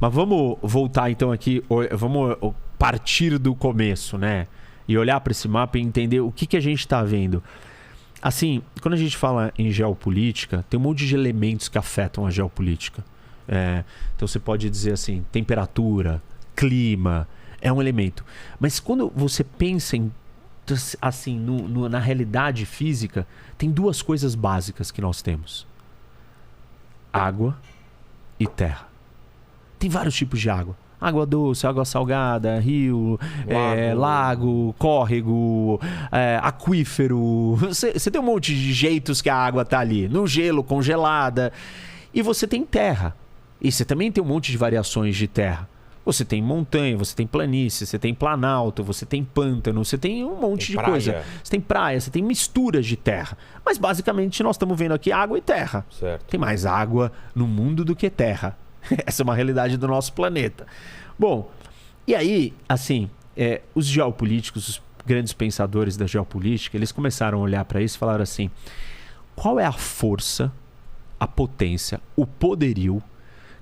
Mas vamos voltar então aqui, vamos partir do começo, né? E olhar para esse mapa e entender o que a gente está vendo. Assim, quando a gente fala em geopolítica, tem um monte de elementos que afetam a geopolítica. Então você pode dizer assim, temperatura, clima, é um elemento. Mas quando você pensa assim, na realidade física, tem duas coisas básicas que nós temos: água e terra. Tem vários tipos de água. Água doce, água salgada, rio, lago, córrego, aquífero. Você tem um monte de jeitos que a água tá ali. No gelo, congelada. E você tem terra. E você também tem um monte de variações de terra. Você tem montanha, você tem planície, você tem planalto, você tem pântano, você tem um monte de coisa. Você tem praia, você tem misturas de terra. Mas basicamente nós estamos vendo aqui água e terra. Certo. Tem mais água no mundo do que terra. Essa é uma realidade do nosso planeta. Bom, e aí, assim, os geopolíticos, os grandes pensadores da geopolítica, eles começaram a olhar para isso e falaram assim: qual é a força, a potência, o poderio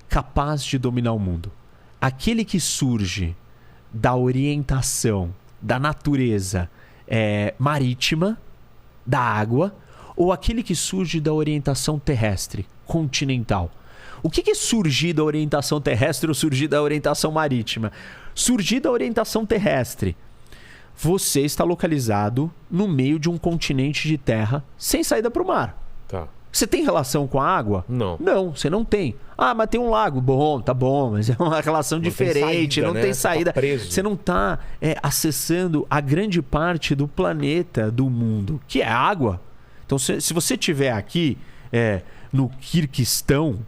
capaz de dominar o mundo? Aquele que surge da orientação da natureza marítima, da água, ou aquele que surge da orientação terrestre, continental? O que é surgir da orientação terrestre ou surgir da orientação marítima? Surgir da orientação terrestre. Você está localizado no meio de um continente de terra sem saída para o mar. Tá. Você tem relação com a água? Não. Não, você não tem. Ah, mas tem um lago. Bom, tá bom, mas é uma relação diferente, não tem saída. Você não está acessando a grande parte do planeta, do mundo, que é a água. Então, se você estiver aqui no Quirguistão,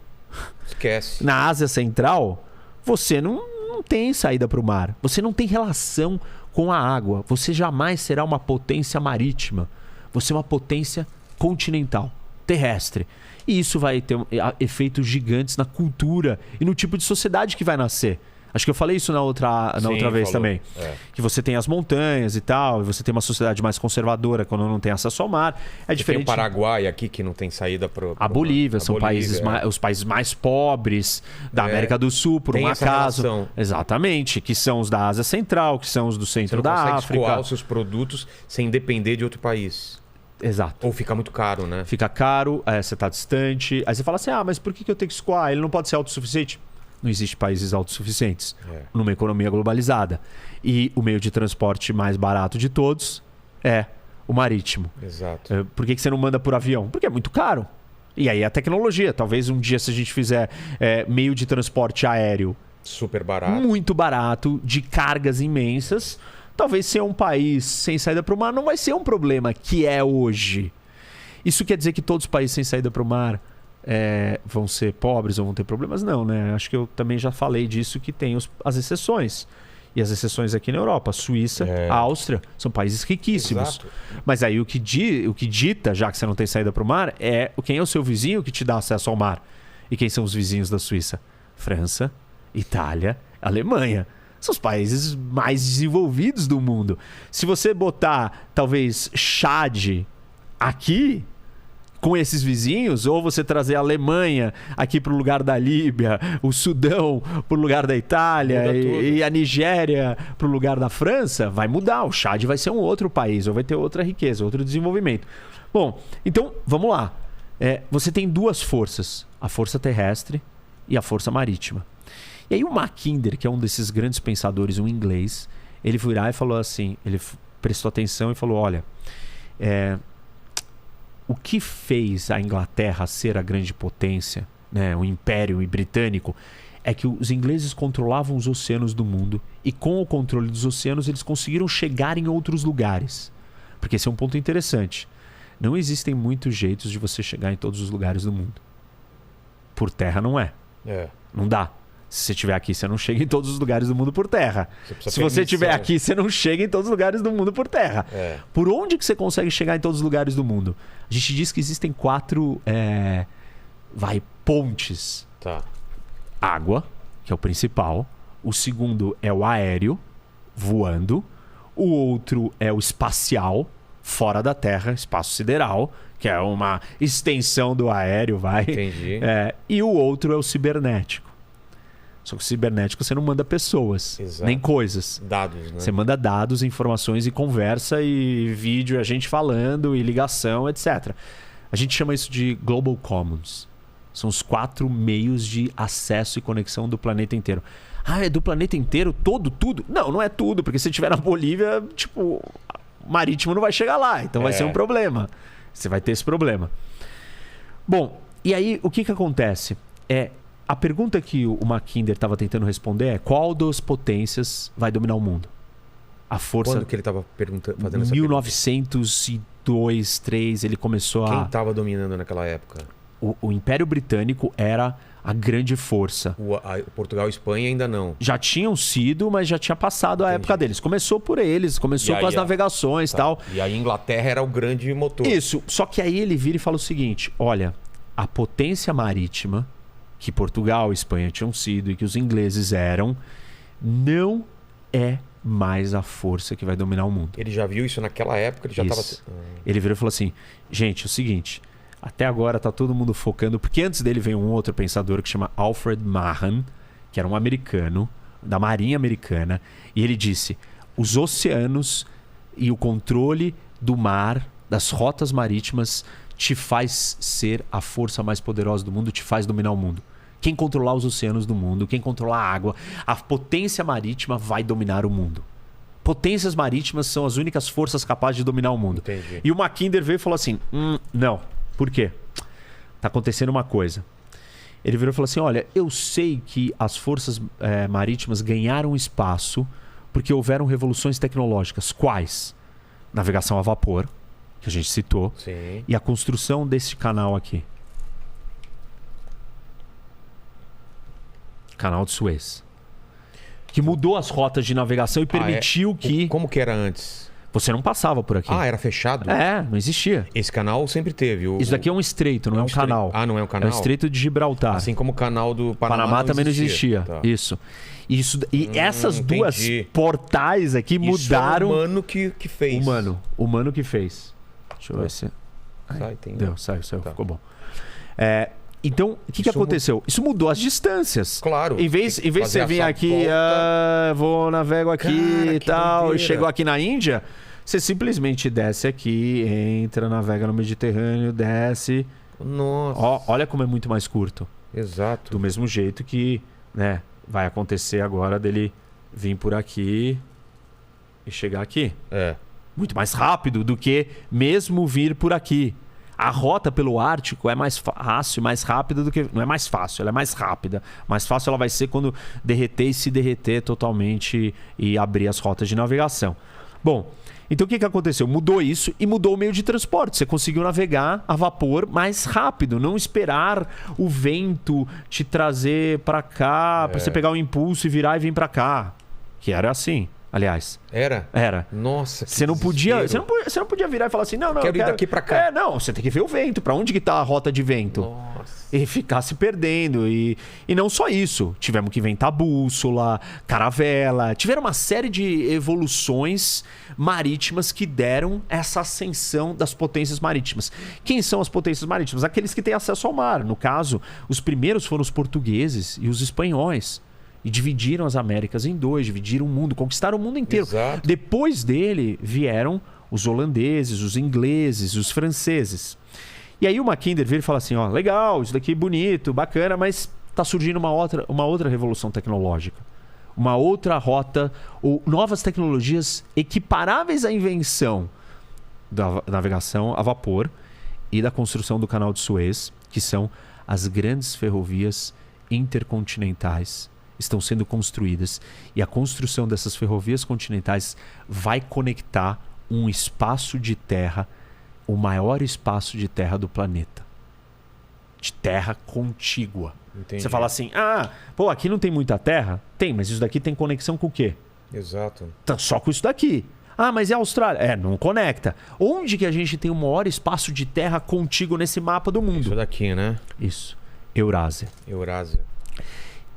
esquece. Na Ásia Central, você não tem saída para o mar. Você não tem relação com a água. Você jamais será uma potência marítima. Você é uma potência continental, terrestre. E isso vai ter efeitos gigantes na cultura e no tipo de sociedade que vai nascer. Acho que eu falei isso na outra vez também. Que você tem as montanhas e tal, e você tem uma sociedade mais conservadora quando não tem acesso ao mar. É diferente. Tem o Paraguai aqui que não tem saída para a Bolívia, são os países mais pobres da América do Sul, por um acaso. Relação. Exatamente, que são os da Ásia Central, que são os do centro da África. Você não consegue escoar os seus produtos sem depender de outro país. Exato. Ou fica muito caro, né? Fica caro, você está distante. Aí você fala assim, mas por que eu tenho que escoar? Ele não pode ser autossuficiente? Não existe países autossuficientes numa economia globalizada. E o meio de transporte mais barato de todos é o marítimo. Exato. Por que você não manda por avião? Porque é muito caro. E aí a tecnologia. Talvez um dia, se a gente fizer meio de transporte aéreo super barato, muito barato, de cargas imensas, talvez ser um país sem saída para o mar não vai ser um problema que é hoje. Isso quer dizer que todos os países sem saída para o mar vão ser pobres ou vão ter problemas? Não, né? Acho que eu também já falei disso, que tem as exceções. E as exceções aqui na Europa, a Suíça, a Áustria, são países riquíssimos. Exato. Mas aí o que dita, já que você não tem saída para o mar, quem é o seu vizinho que te dá acesso ao mar. E quem são os vizinhos da Suíça? França, Itália, Alemanha. São os países mais desenvolvidos do mundo. Se você botar, talvez, Chad aqui, com esses vizinhos, ou você trazer a Alemanha aqui para o lugar da Líbia, o Sudão para o lugar da Itália e a Nigéria para o lugar da França, vai mudar. O Chad vai ser um outro país, ou vai ter outra riqueza, outro desenvolvimento. Bom, então, vamos lá. Você tem duas forças, a força terrestre e a força marítima. E aí o Mackinder, que é um desses grandes pensadores, um inglês, ele foi lá e falou assim, ele prestou atenção e falou, olha, o que fez a Inglaterra ser a grande potência, né, o Império Britânico, é que os ingleses controlavam os oceanos do mundo e com o controle dos oceanos eles conseguiram chegar em outros lugares. Porque esse é um ponto interessante. Não existem muitos jeitos de você chegar em todos os lugares do mundo. Por terra não é. Não dá. Se você estiver aqui, você não chega em todos os lugares do mundo por terra. Se você estiver aqui, você não chega em todos os lugares do mundo por terra. Por onde que você consegue chegar em todos os lugares do mundo? A gente diz que existem 4 pontes. Tá. Água, que é o principal. O segundo é o aéreo, voando. O outro é o espacial, fora da Terra, espaço sideral, que é uma extensão do aéreo, vai. Entendi. E o outro é o cibernético. Só que o cibernético você não manda pessoas, Exato. nem coisas. Dados, né? Você manda dados, informações e conversa e vídeo, a gente falando e ligação, etc. A gente chama isso de Global Commons. São os 4 meios de acesso e conexão do planeta inteiro. Ah, é do planeta inteiro? Todo, tudo? Não, não é tudo, porque se estiver na Bolívia, tipo, marítimo não vai chegar lá, então vai ser um problema. Você vai ter esse problema. Bom, e aí o que acontece? A pergunta que o Mackinder estava tentando responder é: qual das potências vai dominar o mundo? A força... Quando que ele estava fazendo essa 1902, 1903, ele começou pergunta? a... Quem estava dominando naquela época? O Império Britânico era a grande força. Portugal e Espanha ainda não. Já tinham sido, mas já tinha passado a Entendi. época deles. Começou por eles, começou E com aí, as navegações e tal. E a Inglaterra era o grande motor. Isso, só que aí ele vira e fala o seguinte: olha, a potência marítima que Portugal e Espanha tinham sido e que os ingleses eram, não é mais a força que vai dominar o mundo. Ele já viu isso naquela época? Ele já estava... Isso. Ele virou e falou assim: gente, é o seguinte, até agora tá todo mundo focando, porque antes dele veio um outro pensador que chama Alfred Mahan, que era um americano, da Marinha Americana, e ele disse: os oceanos e o controle do mar, das rotas marítimas, te faz ser a força mais poderosa do mundo, te faz dominar o mundo. Quem controlar os oceanos do mundo, quem controlar a água, a potência marítima vai dominar o mundo. Potências marítimas são as únicas forças capazes de dominar o mundo. Entendi. E o Mackinder veio e falou assim: não. Por quê? Tá acontecendo uma coisa. Ele virou e falou assim: olha, eu sei que as forças marítimas ganharam espaço porque houveram revoluções tecnológicas. Quais? Navegação a vapor, que a gente citou, Sim. e a construção desse canal aqui. Canal de Suez. Que mudou as rotas de navegação e permitiu que... Como que era antes? Você não passava por aqui. Ah, era fechado? Não existia. Esse canal sempre teve. Isso daqui é um estreito, não é um canal. Ah, não é um canal? É o Estreito de Gibraltar. Assim como o canal do Panamá também não existia. Tá. Isso. E essas duas entendi. portais aqui mudaram... Isso é o humano que fez. Humano que fez. Deixa eu ver se... Sai, tem... Deu, saiu, Tá. ficou bom. Então, o que Isso aconteceu? Isso mudou as distâncias. Claro. Em vez de você vir essa aqui, volta. vou navego aqui Cara, e que tal, e doideira. chegou aqui na Índia, você simplesmente desce aqui, entra, navega no Mediterrâneo, desce. Nossa. Olha como é muito mais curto. Exato. Do mesmo jeito que, né, vai acontecer agora dele vir por aqui e chegar aqui. É. Muito mais rápido do que mesmo vir por aqui. A rota pelo Ártico é mais fácil, mais rápida do que... Não é mais fácil, ela é mais rápida. Mais fácil ela vai ser quando derreter e se derreter totalmente e abrir as rotas de navegação. Bom, então o que aconteceu? Mudou isso e mudou o meio de transporte. Você conseguiu navegar a vapor mais rápido. Não esperar o vento te trazer para cá, para você pegar o impulso e virar e vir para cá. Que era assim, aliás. Era. Nossa, que Você não podia virar e falar assim: não, Quero ir daqui pra cá. Não, você tem que ver o vento, pra onde que tá a rota de vento. Nossa. E ficar se perdendo. E não só isso. Tivemos que inventar bússola, caravela. Tiveram uma série de evoluções marítimas que deram essa ascensão das potências marítimas. Quem são as potências marítimas? Aqueles que têm acesso ao mar. No caso, os primeiros foram os portugueses e os espanhóis. E dividiram as Américas em dois, dividiram o mundo, conquistaram o mundo inteiro. Exato. Depois dele vieram os holandeses, os ingleses, os franceses. E aí o Mackinder vira e fala assim: ó, legal, isso daqui é bonito, bacana, mas está surgindo uma outra revolução tecnológica. Uma outra rota, ou novas tecnologias equiparáveis à invenção da navegação a vapor e da construção do Canal de Suez, que são as grandes ferrovias intercontinentais. Estão sendo construídas. E a construção dessas ferrovias continentais vai conectar um espaço de terra, o maior espaço de terra do planeta. De terra contígua. Entendi. Você fala assim: aqui não tem muita terra? Tem, mas isso daqui tem conexão com o quê? Exato. Tá só com isso daqui. Mas é a Austrália? Não conecta. Onde que a gente tem o maior espaço de terra contíguo nesse mapa do mundo? Isso daqui, né? Isso. Eurásia.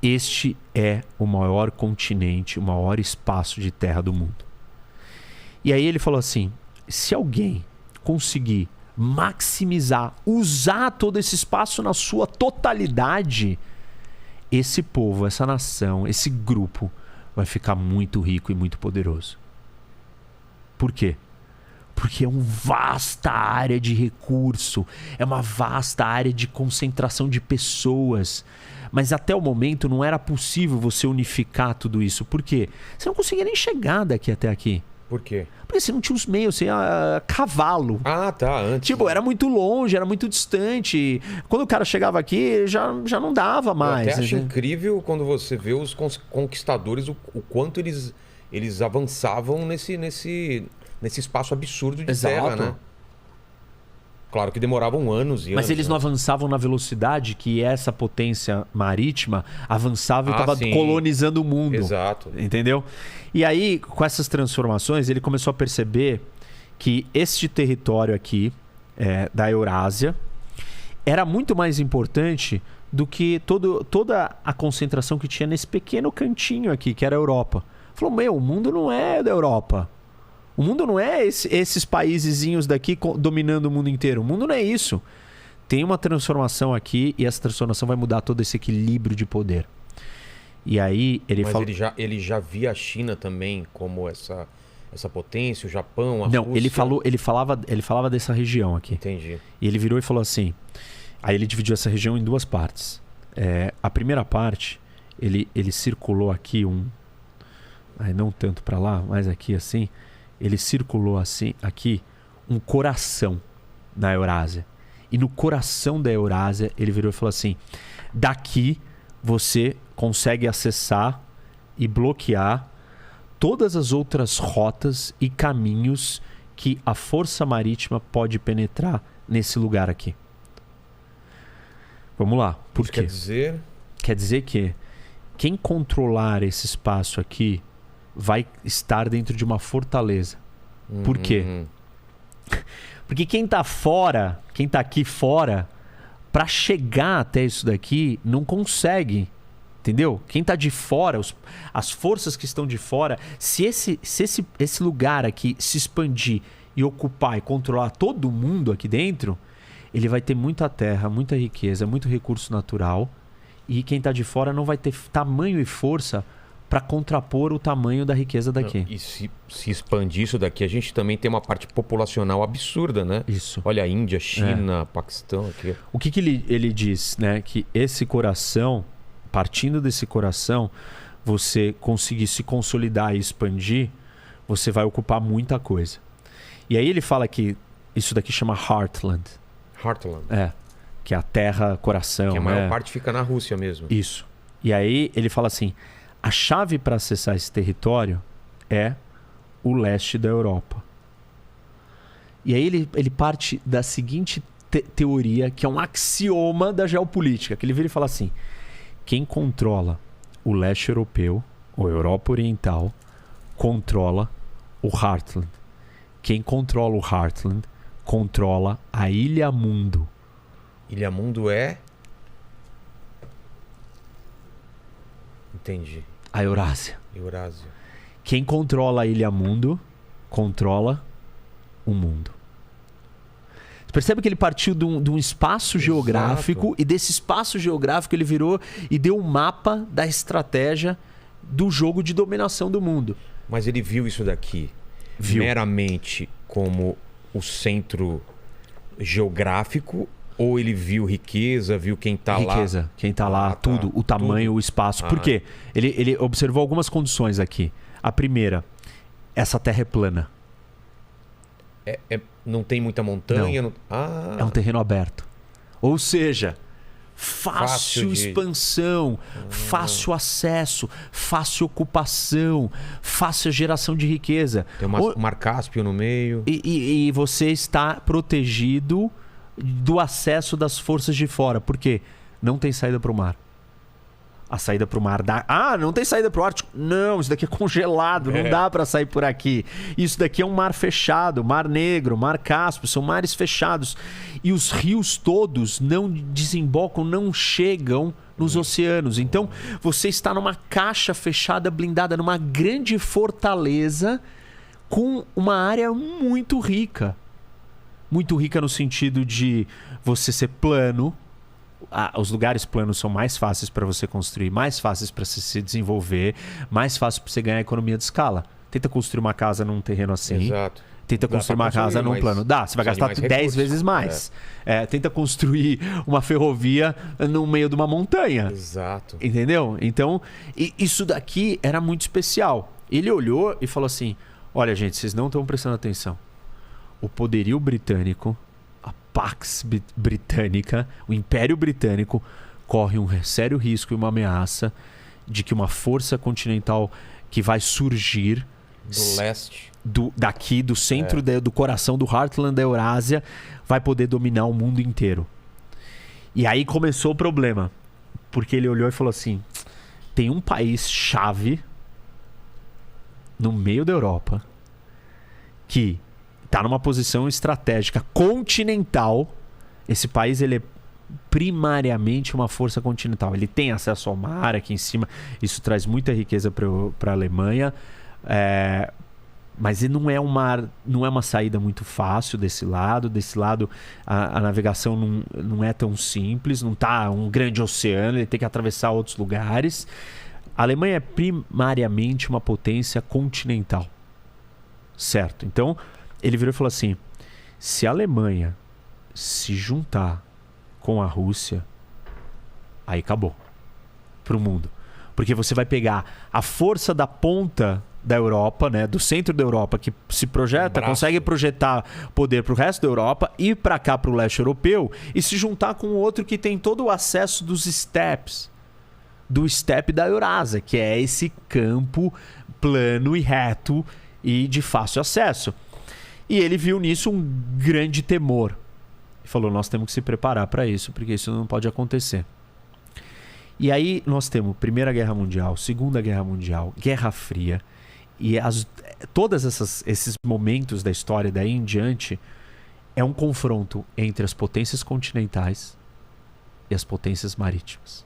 Este é o maior continente, o maior espaço de terra do mundo. E aí ele falou assim: se alguém conseguir maximizar, usar todo esse espaço na sua totalidade, esse povo, essa nação, esse grupo vai ficar muito rico e muito poderoso. Por quê? Porque é uma vasta área de recurso, é uma vasta área de concentração de pessoas. Mas até o momento não era possível você unificar tudo isso. Por quê? Você não conseguia nem chegar daqui até aqui. Por quê? Porque você não tinha os meios, você ia cavalo. Ah, tá, antes. Tipo, era muito longe, era muito distante. Quando o cara chegava aqui, já não dava mais. Eu até acho incrível quando você vê os conquistadores, o quanto eles avançavam nesse espaço absurdo de terra, né? Claro que demoravam anos e anos. Mas eles não avançavam na velocidade que essa potência marítima avançava e estava colonizando o mundo. Exato. Entendeu? E aí, com essas transformações, ele começou a perceber que este território aqui, da Eurásia, era muito mais importante do que toda a concentração que tinha nesse pequeno cantinho aqui, que era a Europa. Falou, o mundo não é da Europa. O mundo não é esses paisezinhos daqui dominando o mundo inteiro. O mundo não é isso. Tem uma transformação aqui e essa transformação vai mudar todo esse equilíbrio de poder. E aí ele fala... ele já via a China também como essa potência, o Japão, a Não, Rússia. ele falava dessa região aqui. Entendi. E ele virou e falou assim... Aí ele dividiu essa região em duas partes. A primeira parte, ele circulou aqui não tanto para lá, mas aqui assim... Ele circulou assim, aqui, um coração na Eurásia. E no coração da Eurásia, ele virou e falou assim: daqui você consegue acessar e bloquear todas as outras rotas e caminhos que a força marítima pode penetrar nesse lugar aqui. Vamos lá. Por quê? Quer dizer? Quer dizer que quem controlar esse espaço aqui vai estar dentro de uma fortaleza. Por quê? Porque quem tá fora, quem tá aqui fora, para chegar até isso daqui, não consegue. Entendeu? Quem tá de fora, as forças que estão de fora, se esse lugar aqui se expandir e ocupar e controlar todo mundo aqui dentro, ele vai ter muita terra, muita riqueza, muito recurso natural. E quem tá de fora não vai ter tamanho e força para contrapor o tamanho da riqueza daqui. E se expandir isso daqui, a gente também tem uma parte populacional absurda, né? Isso. Olha a Índia, China, Paquistão aqui. O que ele diz, né? Que esse coração, partindo desse coração, você conseguir se consolidar e expandir, você vai ocupar muita coisa. E aí ele fala que isso daqui chama Heartland. Heartland. Que é a terra, coração. Que a maior parte fica na Rússia mesmo. Isso. E aí ele fala assim... A chave para acessar esse território é o leste da Europa. E aí ele parte da seguinte teoria, que é um axioma da geopolítica, que ele vira e fala assim: quem controla o leste europeu, ou Europa Oriental, controla o Heartland. Quem controla o Heartland, controla a Ilha Mundo. Ilha Mundo é... Entendi. A Eurásia. Eurásia. Quem controla a Ilha Mundo, controla o mundo. Você percebe que ele partiu de um espaço geográfico, e desse espaço geográfico ele virou e deu um mapa da estratégia do jogo de dominação do mundo. Mas ele viu isso daqui meramente como o centro geográfico, ou ele viu riqueza, viu quem tá lá? Riqueza, quem tá lá, tudo, o tamanho, o espaço. Por quê? Ele observou algumas condições aqui. A primeira, essa terra é plana. Não tem muita montanha? Não. É um terreno aberto. Ou seja, fácil expansão, fácil acesso, fácil ocupação, fácil geração de riqueza. Tem o Mar Cáspio no meio. E você está protegido do acesso das forças de fora. Por quê? Não tem saída para o mar. A saída para o mar dá... não tem saída para o Ártico. Não, isso daqui é congelado, não dá para sair por aqui. Isso daqui é um mar fechado, Mar Negro, Mar Cáspio, são mares fechados. E os rios todos não desembocam, não chegam nos oceanos. Então, você está numa caixa fechada, blindada, numa grande fortaleza com uma área muito rica. Muito rica no sentido de você ser plano, os lugares planos são mais fáceis para você construir, mais fáceis para você se desenvolver, mais fácil para você ganhar economia de escala. Tenta construir uma casa num terreno assim. Exato. Tenta construir uma casa num plano. Dá, você vai gastar 10 vezes mais. Tenta construir uma ferrovia no meio de uma montanha. Exato. Entendeu? Então, isso daqui era muito especial. Ele olhou e falou assim: olha, gente, vocês não estão prestando atenção. O poderio britânico, a Pax Britânica, o Império Britânico, corre um sério risco e uma ameaça de que uma força continental que vai surgir do leste, daqui do centro do coração do Heartland da Eurásia, vai poder dominar o mundo inteiro. E aí começou o problema, porque ele olhou e falou assim: tem um país chave no meio da Europa que está numa posição estratégica continental. Esse país, ele é primariamente uma força continental. Ele tem acesso ao mar aqui em cima. Isso traz muita riqueza para a Alemanha. Mas não é uma saída muito fácil desse lado. Desse lado, a navegação não é tão simples. Não está um grande oceano. Ele tem que atravessar outros lugares. A Alemanha é primariamente uma potência continental. Certo? Então, ele virou e falou assim: se a Alemanha se juntar com a Rússia, aí acabou para o mundo. Porque você vai pegar a força da ponta da Europa, né, do centro da Europa, que se projeta, consegue projetar poder para o resto da Europa, ir para cá, para o leste europeu, e se juntar com outro que tem todo o acesso dos steppes, do steppe da Eurásia, que é esse campo plano e reto e de fácil acesso. E ele viu nisso um grande temor. E falou: nós temos que se preparar para isso, porque isso não pode acontecer. E aí nós temos Primeira Guerra Mundial, Segunda Guerra Mundial, Guerra Fria. E todos esses momentos da história daí em diante é um confronto entre as potências continentais e as potências marítimas.